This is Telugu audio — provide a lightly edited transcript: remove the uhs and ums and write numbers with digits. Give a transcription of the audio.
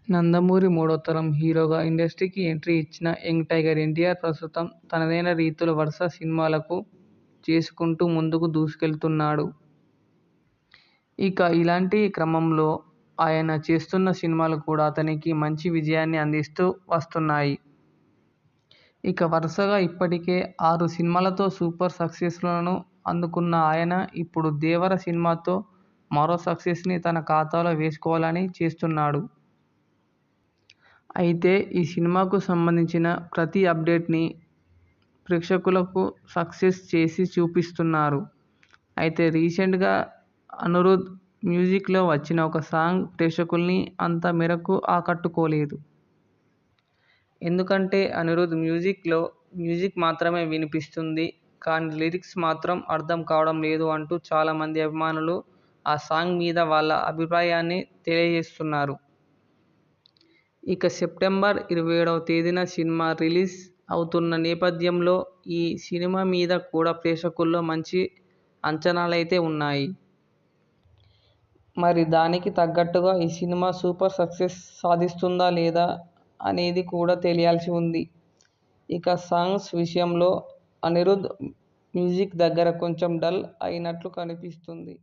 నందమూరి మూడో తరం హీరోగా ఇండస్ట్రీకి ఎంట్రీ ఇచ్చిన యంగ్ టైగర్ ఎన్టీఆర్ ప్రస్తుతం తనదైన రీతిలో వరుస సినిమాలకు చేసుకుంటూ ముందుకు దూసుకెళ్తున్నాడు. ఇక ఇలాంటి క్రమంలో ఆయన చేస్తున్న సినిమాలు కూడా అతనికి మంచి విజయాన్ని అందిస్తూ వస్తున్నాయి. ఇక వరుసగా ఇప్పటికే 6 సినిమాలతో సూపర్ సక్సెస్లను అందుకున్న ఆయన ఇప్పుడు దేవర సినిమాతో మరో సక్సెస్ని తన ఖాతాలో వేసుకోవాలని చేస్తున్నాడు. అయితే ఈ సినిమాకు సంబంధించిన ప్రతి అప్డేట్ని ప్రేక్షకులకు సక్సెస్ చేసి చూపిస్తున్నారు. అయితే రీసెంట్గా అనిరుద్ మ్యూజిక్లో వచ్చిన ఒక సాంగ్ ప్రేక్షకుల్ని అంత మేరకు ఆకట్టుకోలేదు. ఎందుకంటే అనిరుద్ మ్యూజిక్ మాత్రమే వినిపిస్తుంది కానీ లిరిక్స్ మాత్రం అర్థం కావడం లేదు అంటూ చాలామంది అభిమానులు ఆ సాంగ్ మీద వాళ్ళ అభిప్రాయాన్ని తెలియజేస్తున్నారు. ఇక సెప్టెంబర్ 27వ తేదీన సినిమా రిలీజ్ అవుతున్న నేపథ్యంలో ఈ సినిమా మీద కూడా ప్రేక్షకుల్లో మంచి అంచనాలైతే ఉన్నాయి. మరి దానికి తగ్గట్టుగా ఈ సినిమా సూపర్ సక్సెస్ సాధిస్తుందా లేదా అనేది కూడా తెలియాల్సి ఉంది. ఇక సాంగ్స్ విషయంలో అనిరుద్ మ్యూజిక్ దగ్గర కొంచెం డల్ అయినట్లు కనిపిస్తుంది.